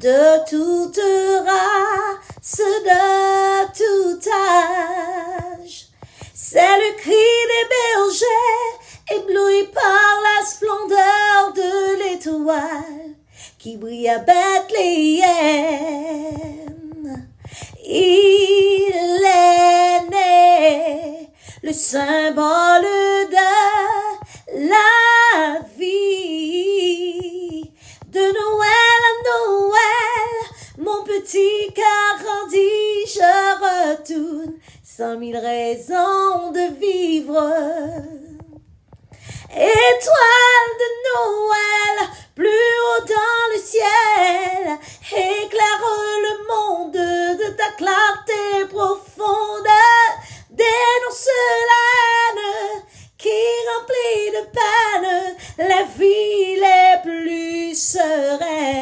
de toute race, de tout âge. C'est le cri des bergers, ébloui par la splendeur de l'étoile qui brille à Bethléem. Il est né, le symbole de la vie. De Noël à Noël, mon petit cœur grandit, je retourne, 100 000 raisons de vivre. Étoile de Noël, plus haut dans le ciel, éclaire le monde de ta clarté profonde, dénonce la haine qui remplit de peine les vies les plus sereines.